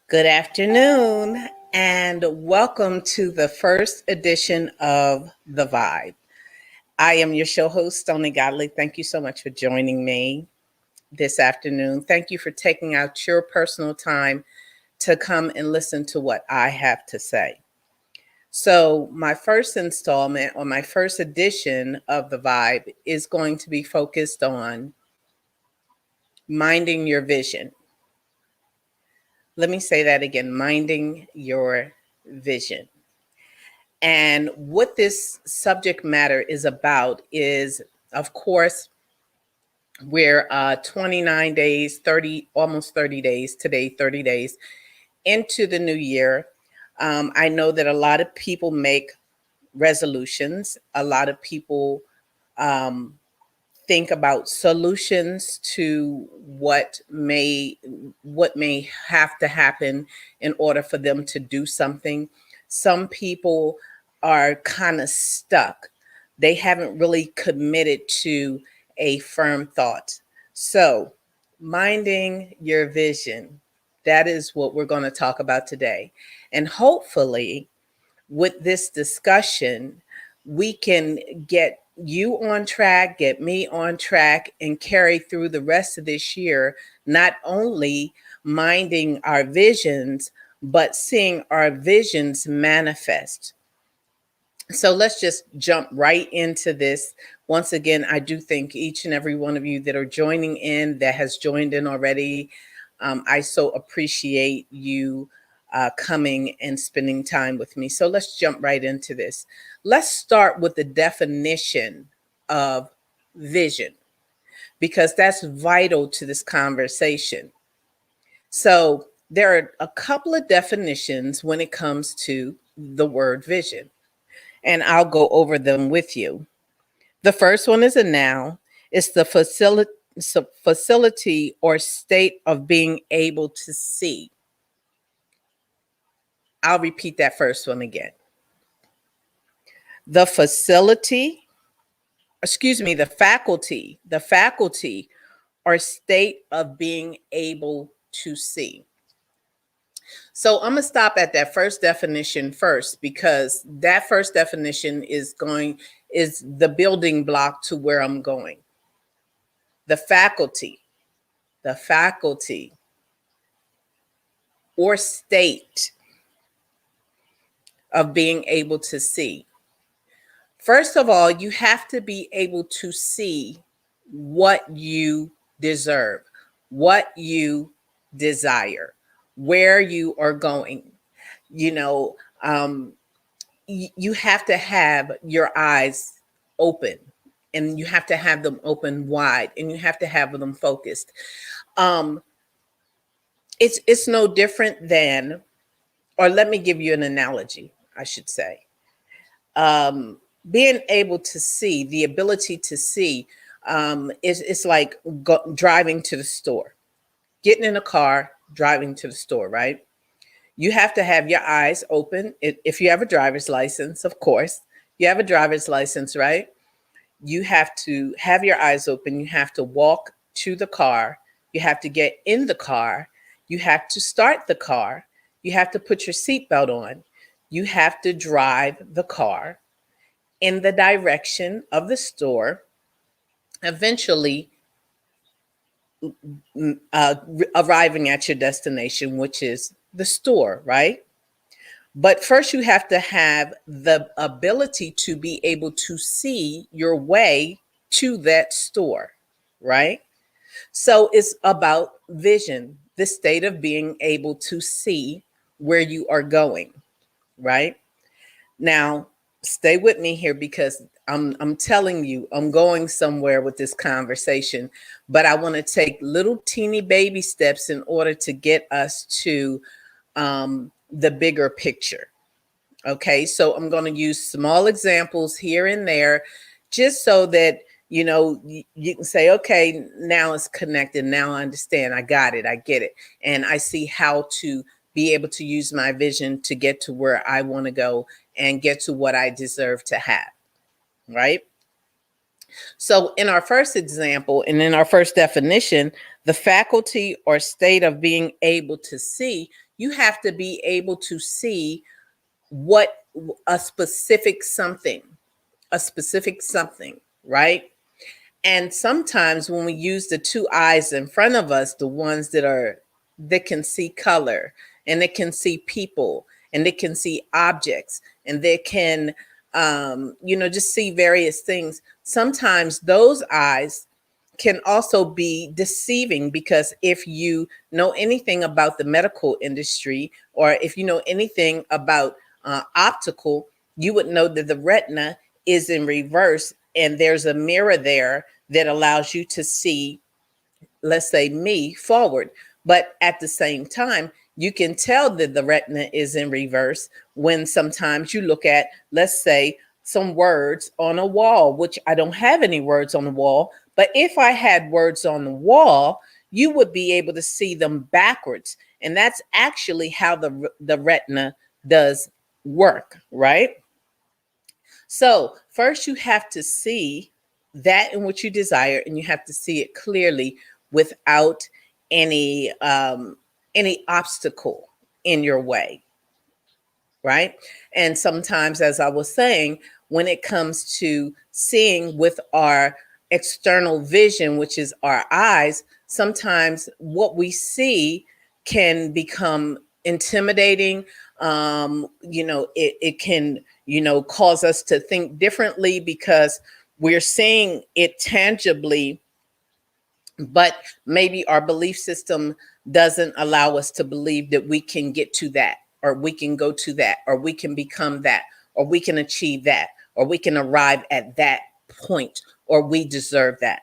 Good afternoon, and welcome to the first edition of The Vibe. I am your show host, Stoney Godley. Thank you so much for joining me this afternoon. Thank you for taking out your personal time to come and listen to what I have to say. So, my first installment or my first edition of The Vibe is going to be focused on minding your vision. Let me say that again, minding your vision. And what this subject matter is about is, of course, we're 29 days, 30, almost 30 days, today, 30 days into the new year. I know that a lot of people make resolutions. A lot of people um, think about solutions to what may have to happen in order for them to do something. Some people are kind of stuck. They haven't really committed to a firm thought. So, minding your vision, that is what we're going to talk about today. And hopefully, with this discussion, we can get you on track, get me on track, and carry through the rest of this year, not only minding our visions, but seeing our visions manifest. So let's just jump right into this. Once again, I do thank each and every one of you that are joining in, that has joined in already. I so appreciate you coming and spending time with me. So let's jump right into this. Let's start with the definition of vision, because that's vital to this conversation. So there are a couple of definitions when it comes to the word vision, and I'll go over them with you. The first one is a noun. It's the facility or state of being able to see. I'll repeat that first one again. The facility, the faculty or state of being able to see. So I'm going to stop at that first definition first, because that first definition is the building block to where I'm going. The faculty or state of being able to see. First of all, you have to be able to see what you deserve, what you desire, where you are going. You know, you have to have your eyes open, and you have to have them open wide, and you have to have them focused. Um, it's no different than, or let me give you an analogy, I should say. Being able to see, the ability to see, it's like driving to the store, getting in a car, driving to the store, right? You have to have your eyes open. If you have a driver's license, of course, you have a driver's license, right? You have to have your eyes open. You have to walk to the car. You have to get in the car. You have to start the car. You have to put your seatbelt on. You have to drive the car in the direction of the store, eventually arriving at your destination, which is the store, right? But first, you have to have the ability to be able to see your way to that store, right? So it's about vision, the state of being able to see where you are going, right? Now, stay with me here, because I'm telling you, I'm going somewhere with this conversation, but I want to take little teeny baby steps in order to get us to the bigger picture. Okay, so I'm going to use small examples here and there, just so that you can say, okay, now it's connected. Now I understand. I got it. I get it. And I see how to be able to use my vision to get to where I want to go and get to what I deserve to have. Right. So, in our first example and in our first definition, the faculty or state of being able to see, You have to be able to see what a specific something, right? And sometimes when we use the two eyes in front of us, the ones that can see color and that can see people and they can see objects and they can just see various things. Sometimes those eyes can also be deceiving, because if you know anything about the medical industry, or if you know anything about optical, you would know that the retina is in reverse and there's a mirror there that allows you to see, let's say, me forward. But at the same time, you can tell that the retina is in reverse when sometimes you look at, let's say, some words on a wall, which I don't have any words on the wall. But if I had words on the wall, you would be able to see them backwards. And that's actually how the retina does work, right? So first you have to see that in which you desire, and you have to see it clearly without any any obstacle in your way, right? And sometimes, as I was saying, when it comes to seeing with our external vision, which is our eyes, sometimes what we see can become intimidating. It can, cause us to think differently because we're seeing it tangibly, but maybe our belief system doesn't allow us to believe that we can get to that, or we can go to that, or we can become that, or we can achieve that, or we can arrive at that point, or we deserve that.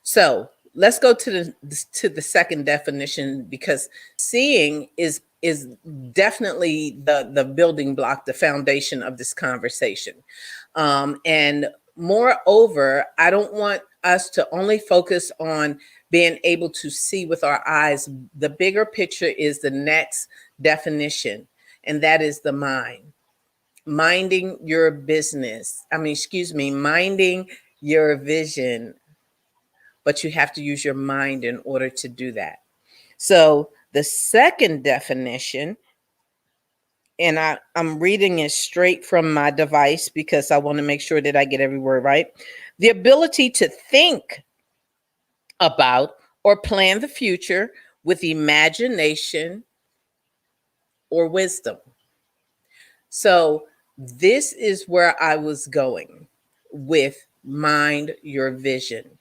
So let's go to the second definition, because seeing is definitely the building block, the foundation of this conversation. And moreover, I don't want us to only focus on being able to see with our eyes. The bigger picture is the next definition, and that is the mind. Minding your business. Minding your vision. But you have to use your mind in order to do that. So the second definition, and I'm reading it straight from my device because I want to make sure that I get every word right. The ability to think about or plan the future with imagination or wisdom. So this is where I was going with mind your vision.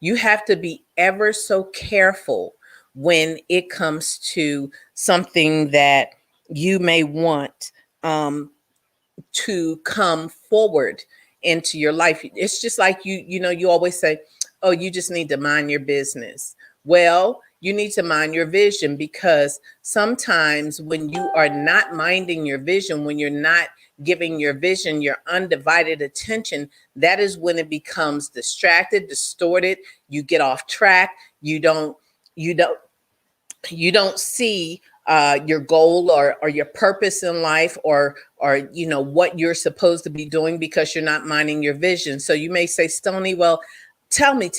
You have to be ever so careful when it comes to something that you may want to come forward into your life. It's just like you always say, oh, you just need to mind your business. Well, you need to mind your vision, because sometimes when you are not minding your vision, when you're not giving your vision your undivided attention, that is when it becomes distracted, distorted. You get off track. You don't see your goal or your purpose in life, or what you're supposed to be doing, because you're not minding your vision. So you may say, Stony, well, tell me,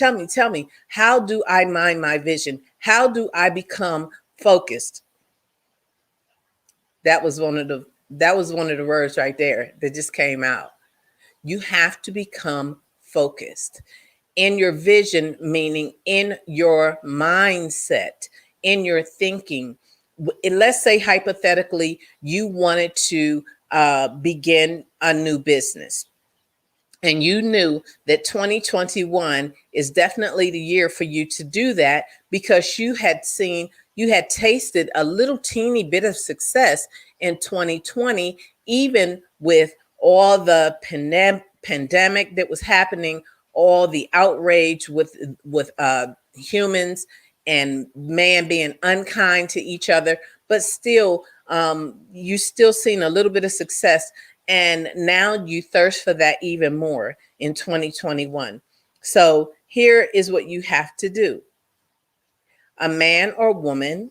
how do I mind my vision? How do I become focused? That was one of the words right there that just came out. You have to become focused in your vision, meaning in your mindset, in your thinking. Let's say hypothetically you wanted to begin a new business, and you knew that 2021 is definitely the year for you to do that, because you had tasted a little teeny bit of success in 2020, even with all the pandemic that was happening, all the outrage with humans and man being unkind to each other. But still, you still seen a little bit of success, and now you thirst for that even more in 2021. So here is what you have to do. A man or woman,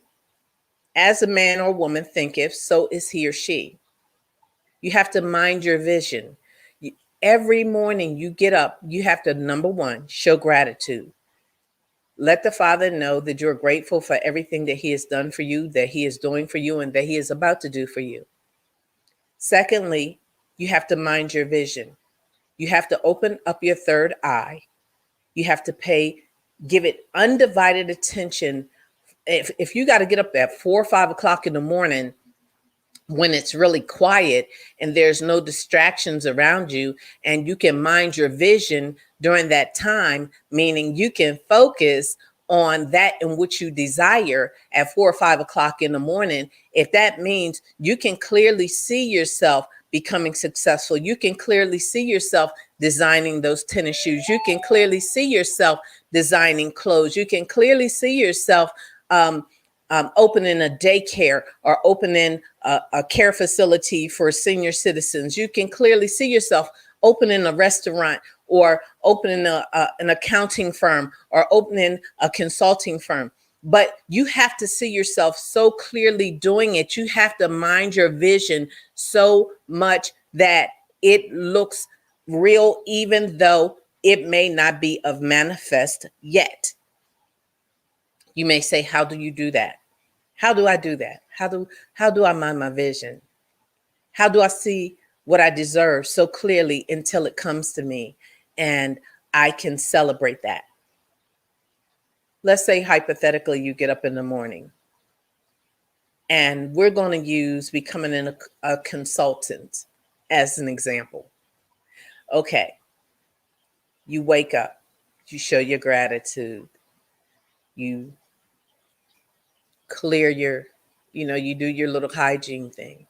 as a man or woman thinketh, so is he or she. You have to mind your vision. Every morning you get up, you have to, number one, show gratitude. Let the Father know that you're grateful for everything that He has done for you, that He is doing for you, and that He is about to do for you. Secondly, you have to mind your vision. You have to open up your third eye. You have to give it undivided attention. If you got to get up at 4 or 5 o'clock in the morning when it's really quiet and there's no distractions around you, and you can mind your vision during that time, meaning you can focus on that in which you desire at 4 or 5 o'clock in the morning. If that means you can clearly see yourself becoming successful, you can clearly see yourself designing those tennis shoes, you can clearly see yourself designing clothes, you can clearly see yourself opening a daycare or opening a care facility for senior citizens. You can clearly see yourself opening a restaurant or opening an accounting firm or opening a consulting firm. But you have to see yourself so clearly doing it. You have to mind your vision so much that it looks real, even though it may not be of manifest yet. You may say, how do you do that? How do I do that? How do I mind my vision? How do I see what I deserve so clearly until it comes to me and I can celebrate that? Let's say hypothetically you get up in the morning, and we're going to use becoming a consultant as an example. Okay, you wake up, you show your gratitude, you clear you do your little hygiene thing.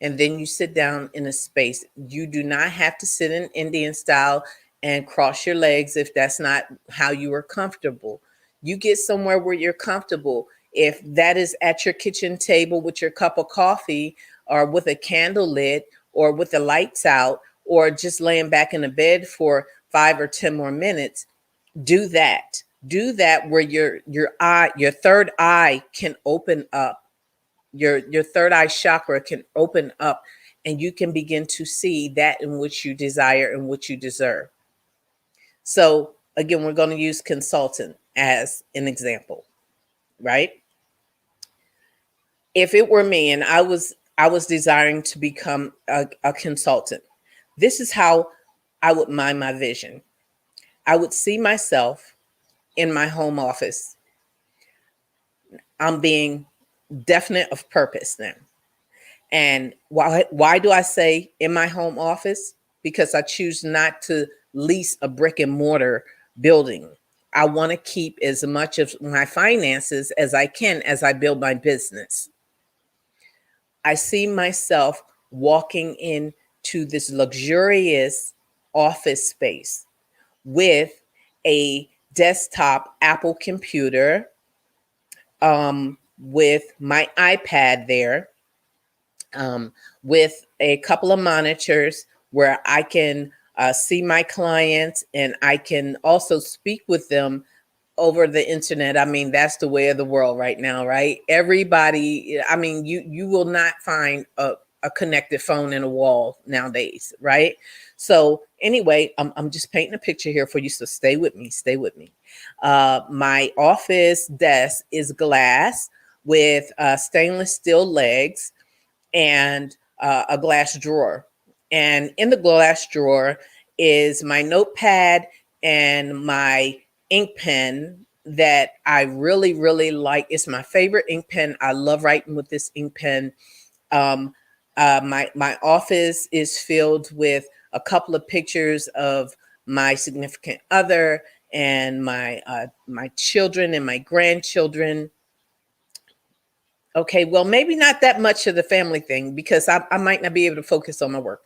And then you sit down in a space. You do not have to sit in Indian style and cross your legs if that's not how you are comfortable. You get somewhere where you're comfortable. If that is at your kitchen table with your cup of coffee or with a candle lit or with the lights out or just laying back in the bed for 5 or 10 more minutes, do that. Do that where your third eye can open up. Your third eye chakra can open up and you can begin to see that in which you desire and what you deserve. So again, we're going to use consultant as an example, right? If it were me and I was desiring to become a consultant, this is how I would mind my vision. I would see myself in my home office. I'm being definite of purpose now. And why do I say in my home office? Because I choose not to lease a brick and mortar building. I want to keep as much of my finances as I can as I build my business. I see myself walking into this luxurious office space with a desktop Apple computer, with my iPad there, with a couple of monitors where I can see my clients and I can also speak with them over the internet. I mean, that's the way of the world right now, right? Everybody, I mean, you will not find a connected phone in a wall nowadays, right? So anyway, I'm just painting a picture here for you. So stay with me, stay with me. My office desk is glass with stainless steel legs and a glass drawer. And in the glass drawer is my notepad and my ink pen that I really, really like. It's my favorite ink pen. I love writing with this ink pen. My office is filled with a couple of pictures of my significant other and my children and my grandchildren. Okay, well, maybe not that much of the family thing because I might not be able to focus on my work.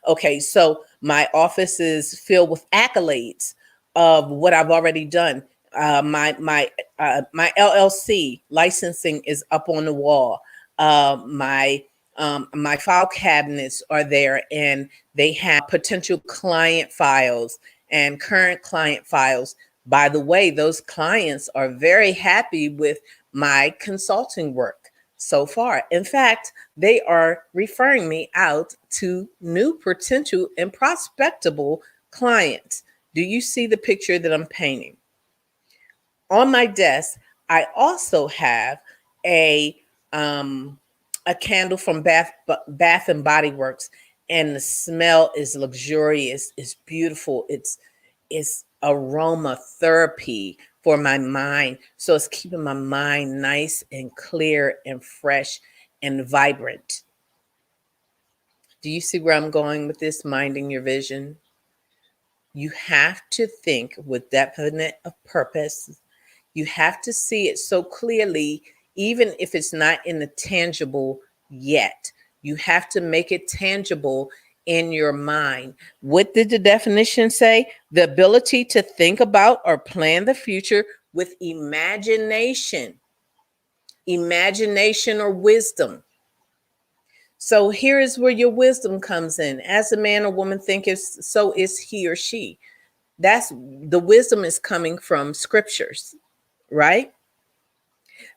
Okay, so my office is filled with accolades of what I've already done. My LLC licensing is up on the wall. My file cabinets are there, and they have potential client files and current client files. By the way, those clients are very happy with my consulting work so far. In fact, they are referring me out to new potential and prospectable clients. Do you see the picture that I'm painting? on my desk, I also have a um, a candle from Bath and Body Works, and the smell is luxurious. It's beautiful. It's aromatherapy for my mind. So it's keeping my mind nice and clear and fresh and vibrant. Do you see where I'm going with this? Minding your vision. You have to think with definite of purpose. You have to see it so clearly, even if it's not in the tangible yet. You have to make it tangible in your mind. What did the definition say? The ability to think about or plan the future with imagination or wisdom. So here is where your wisdom comes in. As a man or woman thinketh, so is he or she. That's the wisdom is coming from scriptures, right?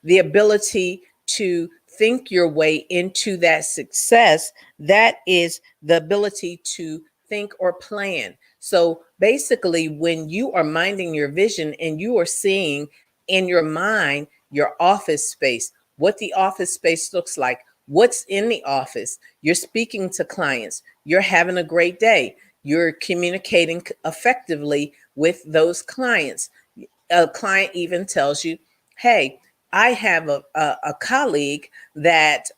The ability to think your way into that success, that is the ability to think or plan. So basically, when you are minding your vision and you are seeing in your mind your office space, what the office space looks like, what's in the office, you're speaking to clients, you're having a great day, you're communicating effectively with those clients. A client even tells you, hey, I have a colleague that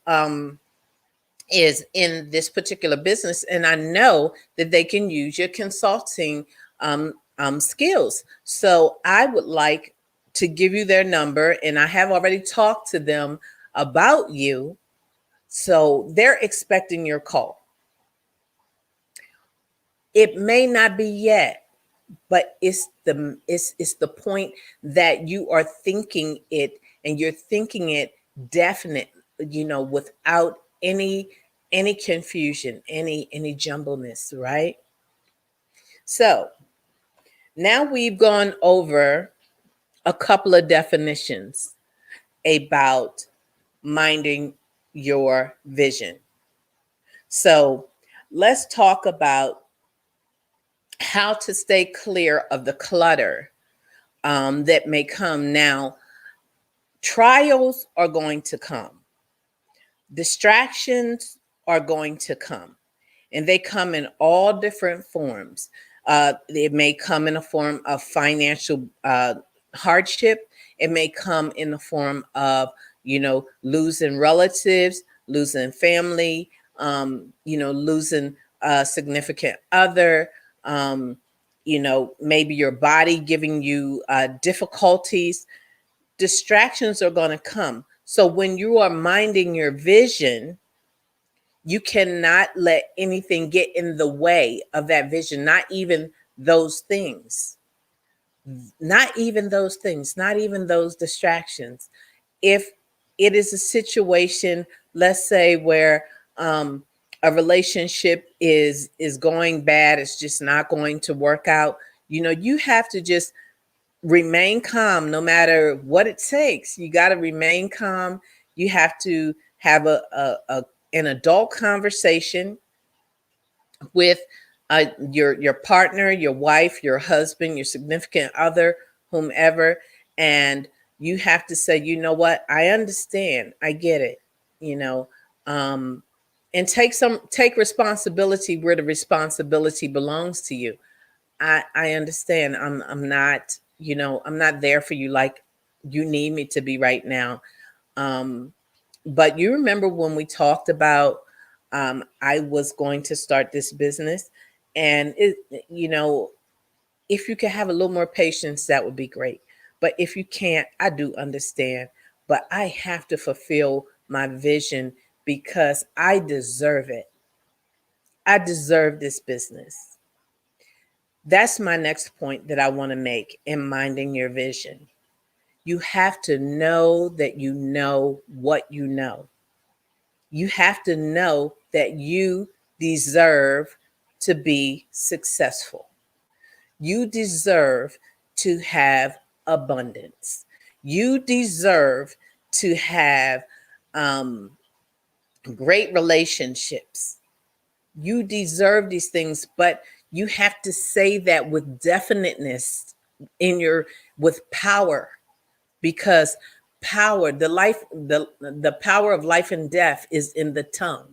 is in this particular business, and I know that they can use your consulting skills. So I would like to give you their number, and I have already talked to them about you. So they're expecting your call. It may not be yet, but it's the point that you are thinking it, and you're thinking it definite, without any confusion, any jumbleness, right? So now we've gone over a couple of definitions about minding your vision. So let's talk about how to stay clear of the clutter that may come. Now, trials are going to come, distractions are going to come, and they come in all different forms. It may come in a form of financial hardship. It may come in the form of, losing relatives, losing family, losing a significant other, maybe your body giving you difficulties. Distractions are going to come. So when you are minding your vision, you cannot let anything get in the way of that vision, not even those things, not even those distractions. If it is a situation, let's say, where a relationship is going bad, it's just not going to work out, you have to just remain calm no matter what it takes. You got to remain calm. You have to have an adult conversation with your partner, your wife, your husband, your significant other, whomever, and you have to say, you know what, I understand, I get it, you know, um, and take responsibility where the responsibility belongs to you. I understand. I'm not, I'm not there for you like you need me to be right now. Um, but you remember when we talked about I was going to start this business, and if you could have a little more patience, that would be great. But if you can't, I do understand. But I have to fulfill my vision because I deserve it. I deserve this business. That's my next point that I want to make in minding your vision. You have to know that you know what you know. You have to know that you deserve to be successful. You deserve to have abundance. You deserve to have um, great relationships. You deserve these things, but you have to say that with definiteness, with power. because the power of life and death is in the tongue.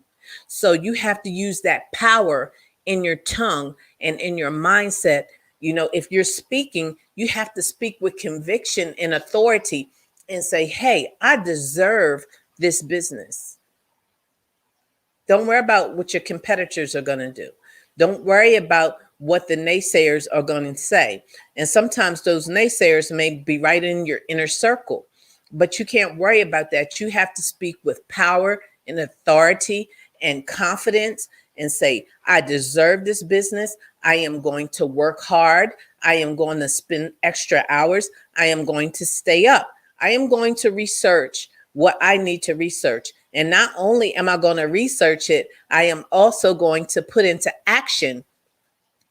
So you have to use that power in your tongue and in your mindset. If you're speaking, you have to speak with conviction and authority and say, hey, I deserve this business. Don't worry about what your competitors are going to do. Don't worry about what the naysayers are going to say. And sometimes those naysayers may be right in your inner circle, but you can't worry about that. You have to speak with power and authority and confidence and say, I deserve this business. I am going to work hard. I am going to spend extra hours. I am going to stay up. I am going to research what I need to research. And not only am I going to research it, I am also going to put into action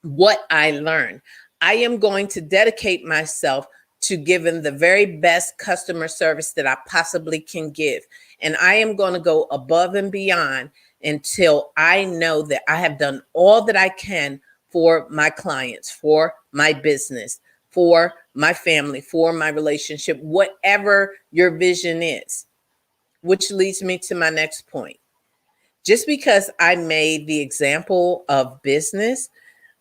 what I learned. I am going to dedicate myself to giving the very best customer service that I possibly can give. And I am going to go above and beyond until I know that I have done all that I can for my clients, for my business, for my family, for my relationship, whatever your vision is. Which leads me to my next point. Just because I made the example of business,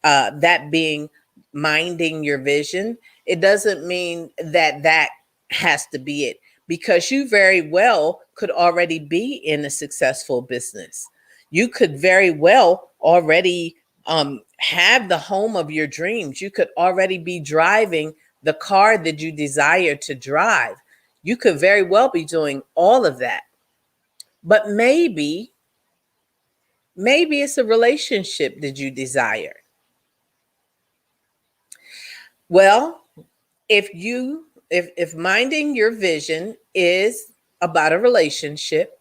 that being minding your vision, it doesn't mean that that has to be it, because you very well could already be in a successful business. You could very well already have the home of your dreams. You could already be driving the car that you desire to drive. You could very well be doing all of that. But maybe it's a relationship that you desire. Well, if minding your vision is about a relationship,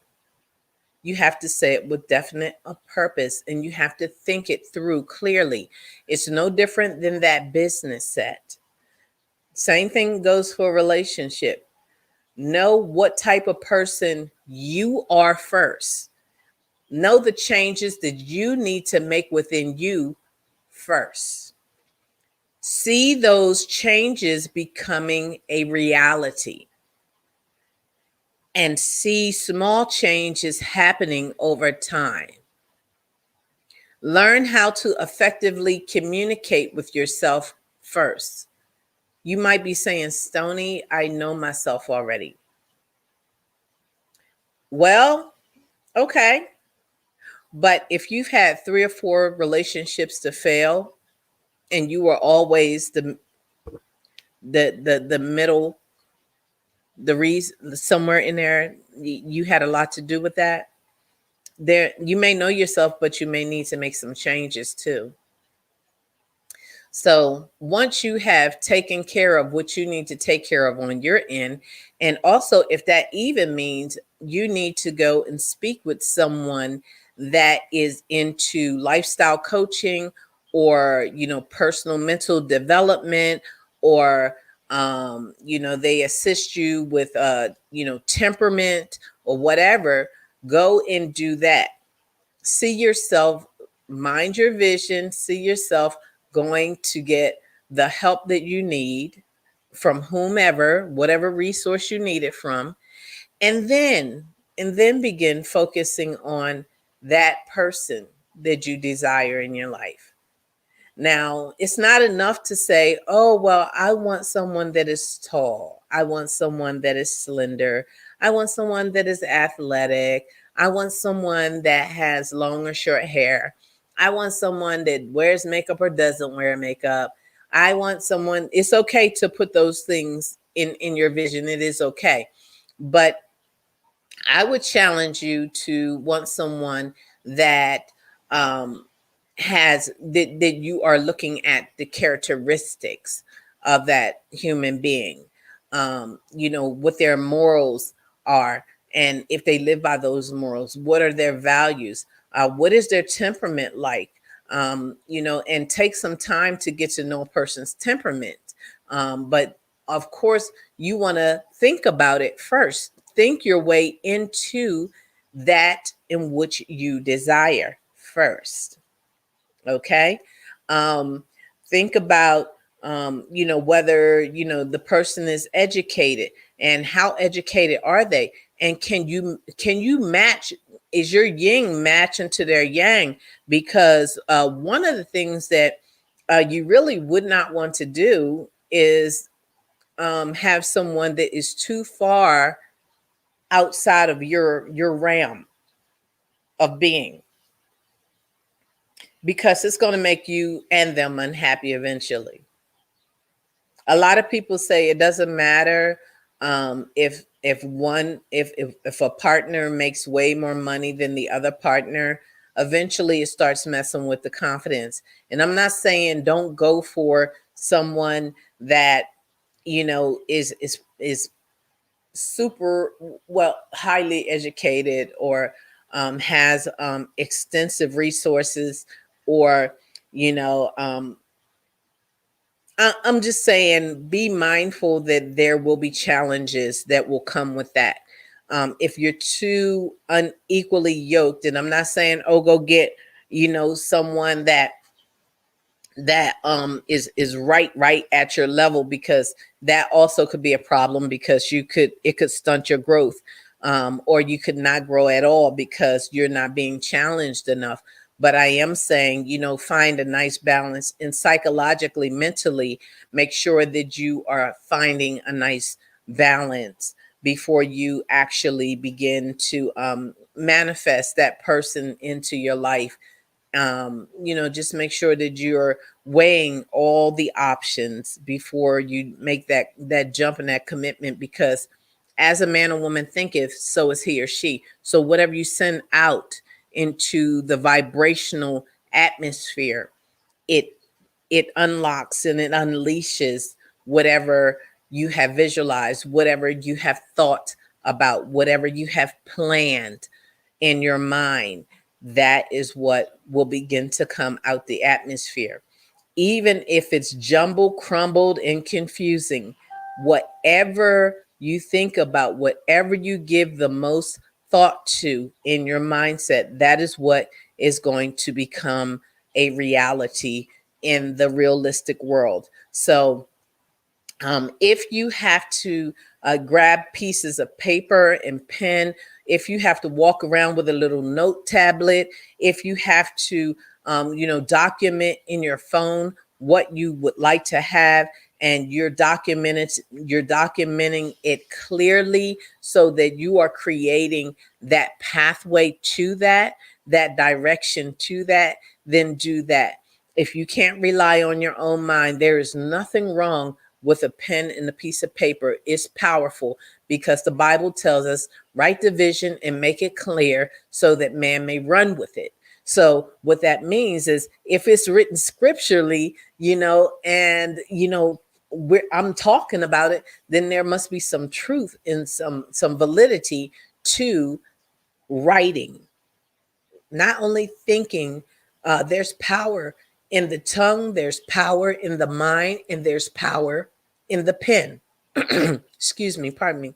you have to say it with definite purpose, and you have to think it through clearly. It's no different than that business set. Same thing goes for a relationship. Know what type of person you are first. Know the changes that you need to make within you first. See those changes becoming a reality, and see small changes happening over time. Learn how to effectively communicate with yourself first. You might be saying, Stony, I know myself already. Well, okay. But if you've had 3 or 4 relationships to fail, and you were always the middle, the reason somewhere in there, you had a lot to do with that. There, you may know yourself, but you may need to make some changes too. So once you have taken care of what you need to take care of on your end, and also if that even means you need to go and speak with someone that is into lifestyle coaching, or personal mental development, or they assist you with temperament or whatever, go and do that. See yourself, mind your vision, see yourself going to get the help that you need from whomever, whatever resource you need it from, and then begin focusing on that person that you desire in your life. Now, it's not enough to say, oh, well, I want someone that is tall. I want someone that is slender. I want someone that is athletic. I want someone that has long or short hair. I want someone that wears makeup or doesn't wear makeup. I want someone, it's okay to put those things in your vision. It is okay. But I would challenge you to want someone that that you are looking at the characteristics of that human being, what their morals are, and if they live by those morals, what are their values, what is their temperament like, and take some time to get to know a person's temperament. But of course, you want to think about it first. Think your way into that in which you desire first. Okay. um think about whether the person is educated, and how educated are they, and can you match, is your yin matching to their yang? Because one of the things that you really would not want to do is have someone that is too far outside of your realm of being, because it's going to make you and them unhappy eventually. A lot of people say it doesn't matter if a partner makes way more money than the other partner. Eventually it starts messing with the confidence. And I'm not saying don't go for someone that is super well, highly educated, or has extensive resources, or you know I'm just saying, be mindful that there will be challenges that will come with that. If you're too unequally yoked, and I'm not saying, oh, go get, someone that is right at your level, because that also could be a problem, because it could stunt your growth, or you could not grow at all because you're not being challenged enough. But I am saying, find a nice balance, and psychologically, mentally, make sure that you are finding a nice balance before you actually begin to manifest that person into your life. Just make sure that you're weighing all the options before you make that jump and that commitment, because as a man or woman thinketh, so is he or she. So whatever you send out into the vibrational atmosphere, it it unlocks and it unleashes whatever you have visualized, whatever you have thought about, whatever you have planned in your mind. That is what will begin to come out the atmosphere. Even if it's jumbled, crumbled, and confusing, whatever you think about, whatever you give the most thought to in your mindset, that is what is going to become a reality in the realistic world. So, if you have to grab pieces of paper and pen, if you have to walk around with a little note tablet, if you have to, document in your phone what you would like to have, and you're documenting it clearly, so that you are creating that pathway to that direction to that, then do that. If you can't rely on your own mind, there is nothing wrong with a pen and a piece of paper. Is powerful, because the Bible tells us, write the vision and make it clear so that man may run with it. So what that means is, if it's written scripturally, and I'm talking about it, then there must be some truth and some validity to writing. Not only thinking, there's power in the tongue, there's power in the mind, and there's power in the pen. Excuse me, pardon me.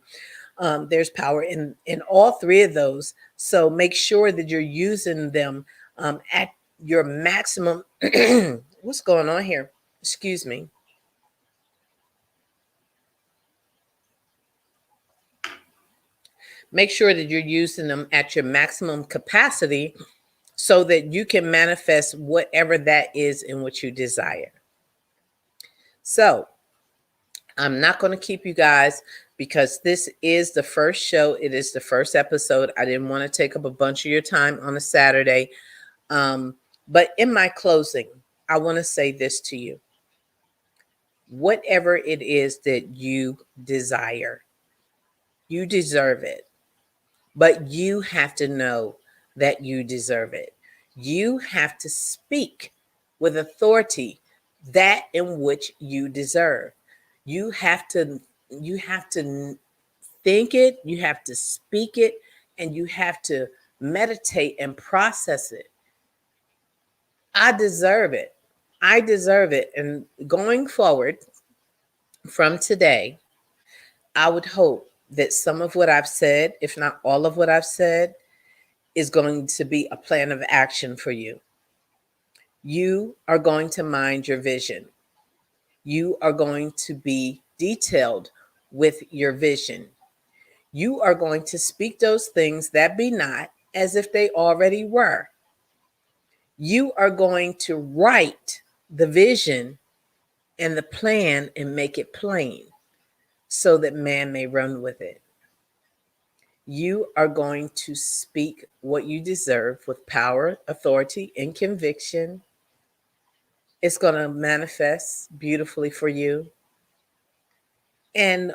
There's power in all three of those. So make sure that you're using them at your maximum. What's going on here? Excuse me. Make sure that you're using them at your maximum capacity, so that you can manifest whatever that is in what you desire. So I'm not going to keep you guys, because this is the first show. It is the first episode. I didn't want to take up a bunch of your time on a Saturday. But in my closing, I want to say this to you. Whatever it is that you desire, you deserve it. But you have to know that you deserve it. You have to speak with authority that in which you deserve. You have to think it, you have to speak it, and you have to meditate and process it. I deserve it. I deserve it. And going forward from today, I would hope that some of what I've said, if not all of what I've said, is going to be a plan of action for you. You are going to mind your vision. You are going to be detailed with your vision. You are going to speak those things that be not as if they already were. You are going to write the vision and the plan and make it plain so that man may run with it. You are going to speak what you deserve with power, authority, and conviction. It's going to manifest beautifully for you. And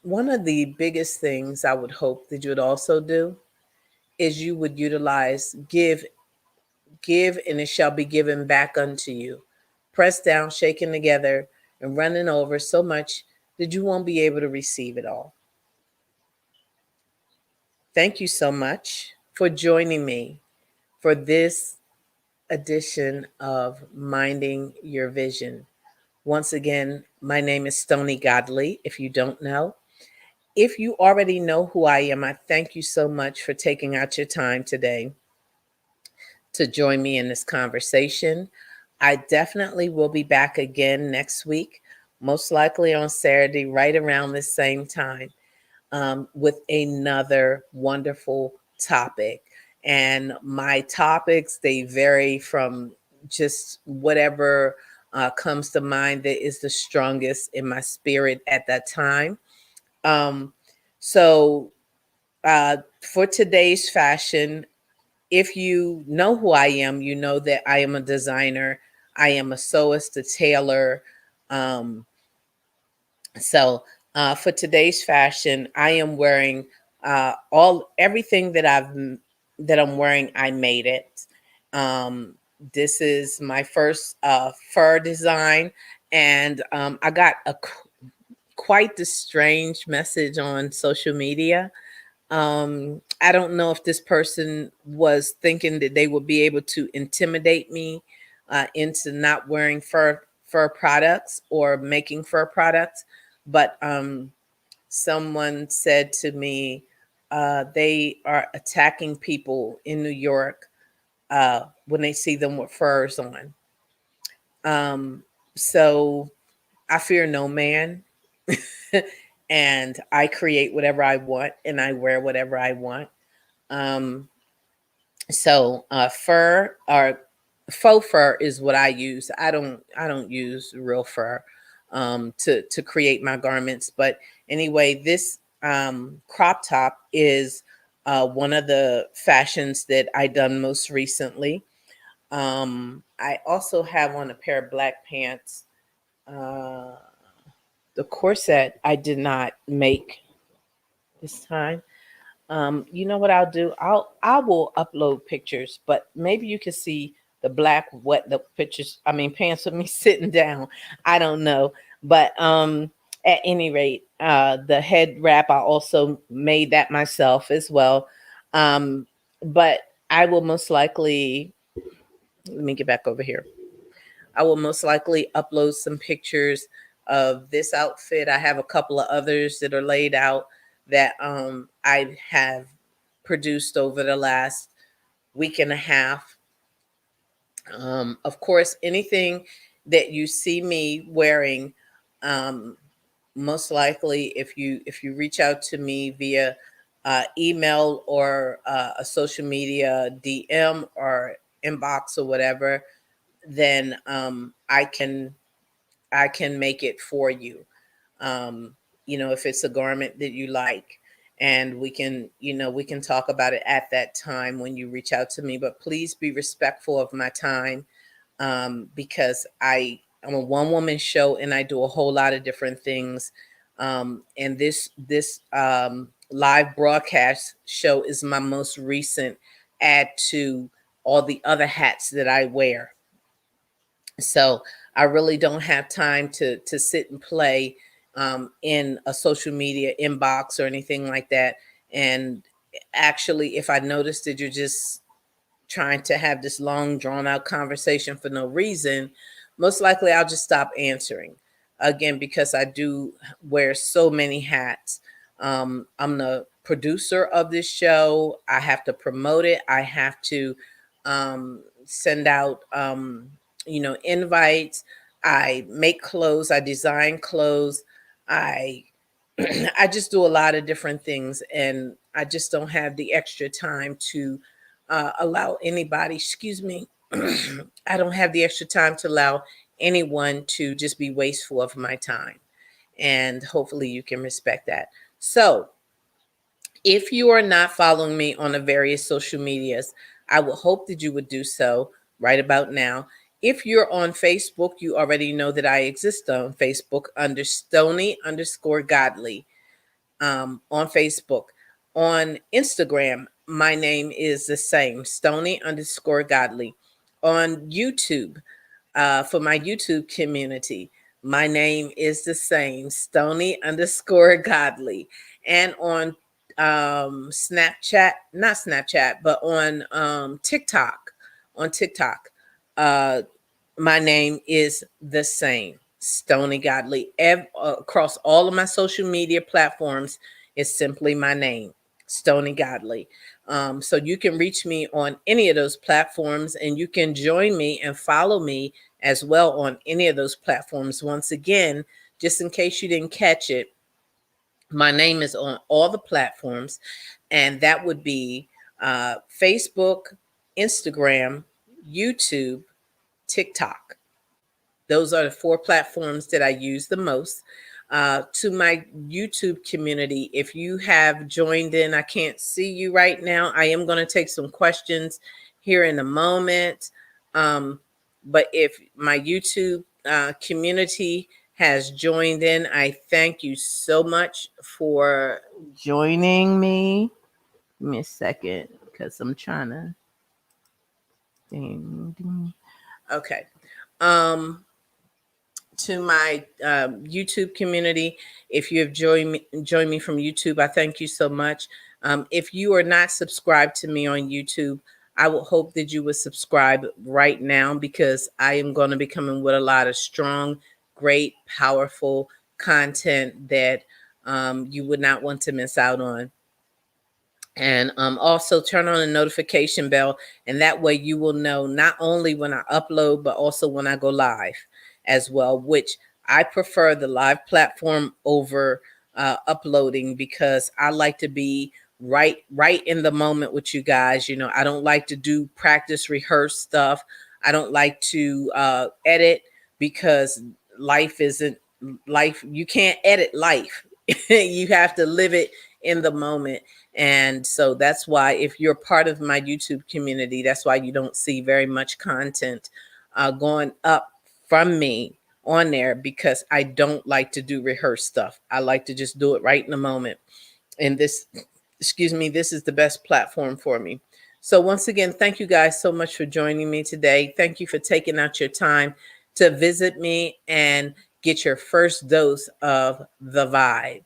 one of the biggest things I would hope that you would also do is you would utilize give, and it shall be given back unto you. Pressed down, shaken together, and running over so much that you won't be able to receive it all. Thank you so much for joining me for this edition of Minding Your Vision. Once again, my name is Stony Godley, if you don't know. If you already know who I am, I thank you so much for taking out your time today to join me in this conversation. I definitely will be back again next week, most likely on Saturday, right around the same time, with another wonderful topic. And my topics, they vary from just whatever comes to mind that is the strongest in my spirit at that time. Um, so for today's fashion, if you know who I am, you know that I am a designer. I am a sewist, a tailor. Um, so for today's fashion, I am wearing all everything that I'm wearing. I made it. Um, this is my first fur design, and I got quite the strange message on social media. I don't know if this person was thinking that they would be able to intimidate me into not wearing fur products or making fur products, but someone said to me they are attacking people in New York when they see them with furs on. Um, so I fear no man. And I create whatever I want and I wear whatever I want. Um, so fur or faux fur is what I use. I don't use real fur to create my garments. But anyway, this crop top is one of the fashions that I done most recently. I also have on a pair of black pants. Uh, the corset I did not make this time. You know what I'll do? I will upload pictures, but maybe you can see the black what the pictures. I mean pants with me sitting down. I don't know, but at any rate, the head wrap I also made that myself as well. Um, but I will most likely let me get back over here. I will most likely upload some pictures of this outfit. I have a couple of others that are laid out that I have produced over the last week and a half. Of course, anything that you see me wearing, um, most likely if you reach out to me via email or a social media DM or inbox or whatever, then I can make it for you. Um, if it's a garment that you like, and we can talk about it at that time when you reach out to me. But please be respectful of my time, because I'm a one woman show and I do a whole lot of different things. And this live broadcast show is my most recent add to all the other hats that I wear. So I really don't have time to sit and play in a social media inbox or anything like that. And actually, if I notice that you're just trying to have this long, drawn out conversation for no reason, most likely I'll just stop answering. Again, because I do wear so many hats. I'm the producer of this show. I have to promote it. I have to send out, invites. I make clothes. I design clothes. I I just do a lot of different things, and I just don't have the extra time to allow anybody, excuse me, I don't have the extra time to allow anyone to just be wasteful of my time. And hopefully you can respect that. So, if you are not following me on the various social medias, I would hope that you would do so right about now. If you're on Facebook, you already know that I exist on Facebook under Stony underscore Godly on Facebook. On Instagram, my name is the same, Stony underscore Godly. On YouTube, for my YouTube community, my name is the same, Stony underscore Godly. And Snapchat, not Snapchat, but on TikTok, uh, my name is the same, Stony Godly. Across all of my social media platforms is simply my name, Stony Godly. So you can reach me on any of those platforms, and you can join me and follow me as well on any of those platforms. Once again, just in case you didn't catch it, my name is on all the platforms, and that would be Facebook, Instagram, YouTube, TikTok. Those are the four platforms that I use the most. To my YouTube community, if you have joined in, I can't see you right now. I am going to take some questions here in a moment. But if my YouTube community has joined in, I thank you so much for joining me. Give me a second because I'm trying to. Ding, ding. Okay. To my YouTube community, if you have joined me from YouTube, I thank you so much. If you are not subscribed to me on YouTube, I would hope that you would subscribe right now, because I am going to be coming with a lot of strong, great, powerful content that you would not want to miss out on. And also turn on the notification bell, and that way you will know not only when I upload, but also when I go live as well, which I prefer the live platform over uploading, because I like to be right in the moment with you guys. You know, I don't like to do practice rehearse stuff. I don't like to edit, because life isn't life. You can't edit life. You have to live it in the moment. And so that's why, if you're part of my YouTube community, that's why you don't see very much content going up from me on there, because I don't like to do rehearsed stuff. I like to just do it right in the moment. And this, excuse me, this is the best platform for me. So once again, thank you guys so much for joining me today. Thank you for taking out your time to visit me and get your first dose of the vibe.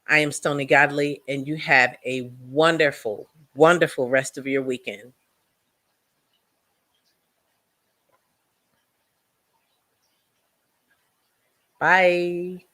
I am Stony Godly, and you have a wonderful, wonderful rest of your weekend. Bye.